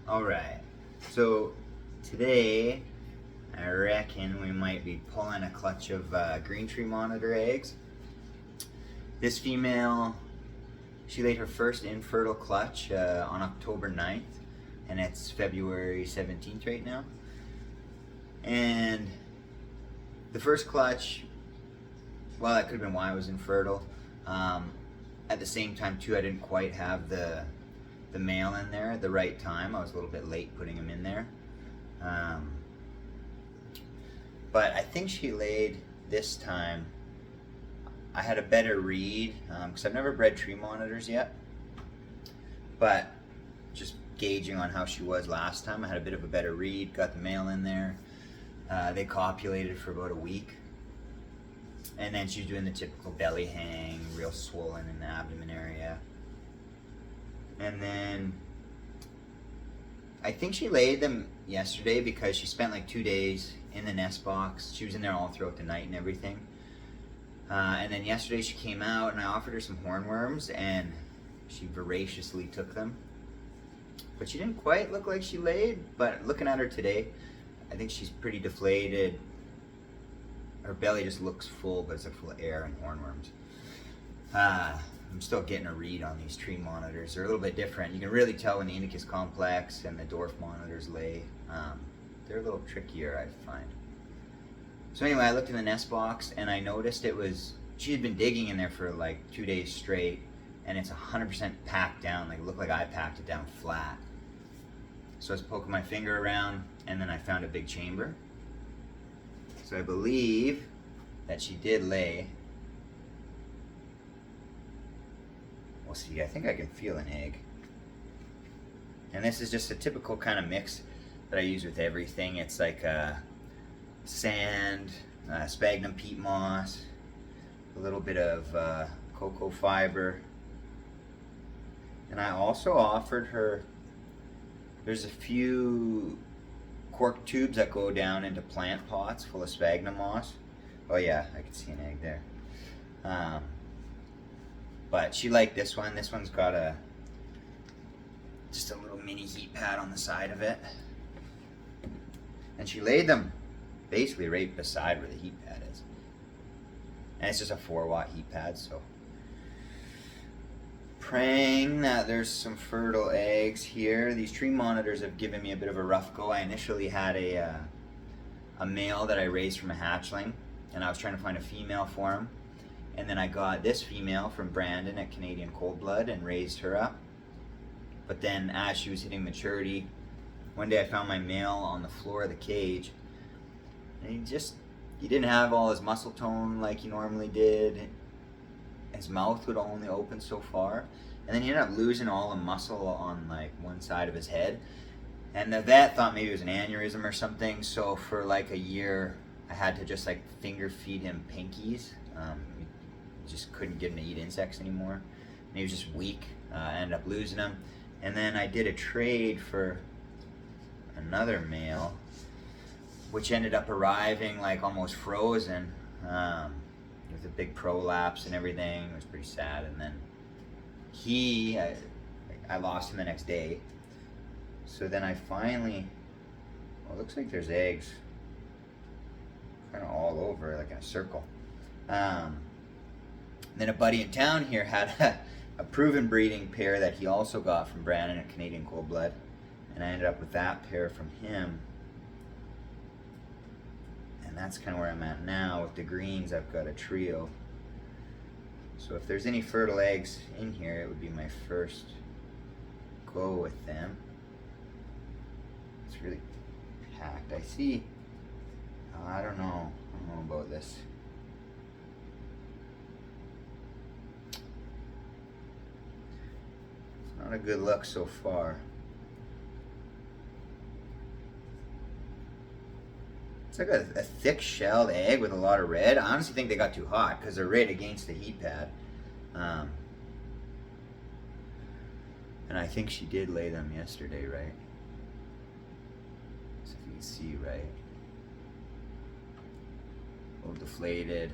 Alright, so today I reckon we might be pulling a clutch of green tree monitor eggs. This female, she laid her first infertile clutch on October 9th, and it's February 17th right now. And the first clutch, well, that could have been why I was infertile. At the same time too, I didn't quite have the male in there at the right time. I was a little bit late putting him in there. But I think she laid this time. I had a better read, because I've never bred tree monitors yet. But just gauging on how she was last time, I had a bit of a better read, got the male in there. They copulated for about a week. And then she's doing the typical belly hang, real swollen in the abdomen area. And then I think she laid them yesterday because she spent like 2 days in the nest box. She was in there all throughout the night and everything. And then yesterday she came out and I offered her some hornworms and she voraciously took them. But she didn't quite look like she laid, but looking at her today, I think she's pretty deflated. Her belly just looks full, but it's like full of air and hornworms. I'm still getting a read on these tree monitors. They're a little bit different. You can really tell when the Indicus complex and the dwarf monitors lay. They're a little trickier, I find. So anyway, I looked in the nest box and I noticed she had been digging in there for like 2 days straight, and it's 100% packed down. Like it looked like I packed it down flat. So I was poking my finger around and then I found a big chamber. So I believe that she did lay. We'll see, I think I can feel an egg. And this is just a typical kind of mix that I use with everything. It's like sand, sphagnum peat moss, a little bit of cocoa fiber. And I also offered her, there's a few cork tubes that go down into plant pots full of sphagnum moss. Oh yeah, I can see an egg there. But she liked this one. This one's got just a little mini heat pad on the side of it. And she laid them basically right beside where the heat pad is. And it's just a 4-watt heat pad, so. Praying that there's some fertile eggs here. These tree monitors have given me a bit of a rough go. I initially had a male that I raised from a hatchling, and I was trying to find a female for him. And then I got this female from Brandon at Canadian Cold Blood and raised her up. But then as she was hitting maturity, one day I found my male on the floor of the cage. And he didn't have all his muscle tone like he normally did. His mouth would only open so far. And then he ended up losing all the muscle on like one side of his head. And the vet thought maybe it was an aneurysm or something. So for like a year, I had to just like finger feed him pinkies. Just couldn't get him to eat insects anymore. And he was just weak. I ended up losing him. And then I did a trade for another male, which ended up arriving like almost frozen, with a big prolapse and everything. It was pretty sad. And then I lost him the next day. So then I finally, well, it looks like there's eggs kind of all over, like in a circle. Then a buddy in town here had a proven breeding pair that he also got from Brandon at Canadian Cold Blood, and I ended up with that pair from him. And that's kind of where I'm at now. With the greens, I've got a trio. So if there's any fertile eggs in here, it would be my first go with them. It's really packed. I see, I don't know about this. Not a good look so far. It's like a thick shelled egg with a lot of red. I honestly think they got too hot because they're right against the heat pad. And I think she did lay them yesterday, right? So if you can see, right? A little deflated.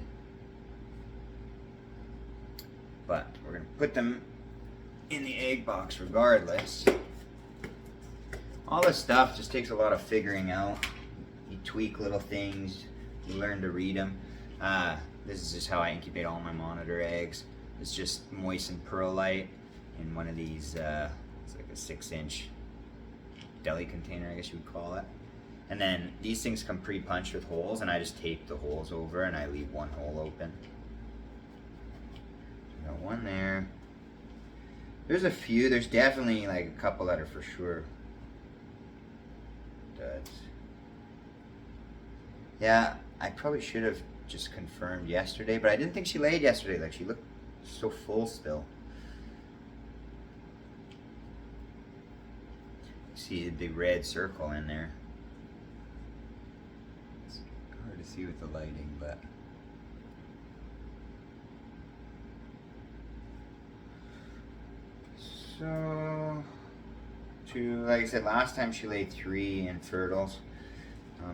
But we're going to put them in the egg box regardless. all this stuff just takes a lot of figuring out. You tweak little things, you learn to read them. This is just how I incubate all my monitor eggs. It's just moistened perlite in one of these, it's like a 6-inch deli container, I guess you would call it. And then these things come pre-punched with holes, and I just tape the holes over and I leave one hole open. Got one there. There's a few, there's definitely like a couple that are for sure duds. Yeah, I probably should have just confirmed yesterday, but I didn't think she laid yesterday. Like, she looked so full still. See the big red circle in there. It's hard to see with the lighting, but so like I said, last time she laid 3 infertiles.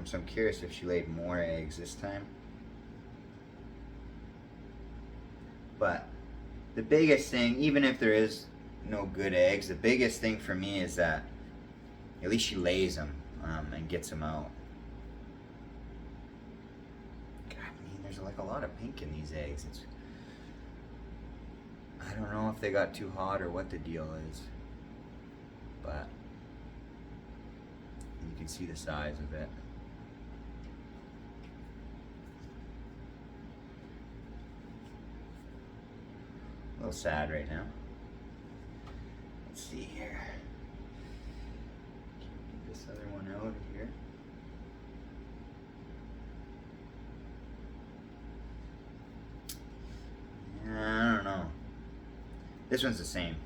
So I'm curious if she laid more eggs this time. But the biggest thing, even if there is no good eggs, the biggest thing for me is that at least she lays them and gets them out. God, I mean, there's like a lot of pink in these eggs. I don't know if they got too hot or what the deal is, but you can see the size of it. A little sad right now. Let's see here. Get this other one out of here. I don't know. This one's the same.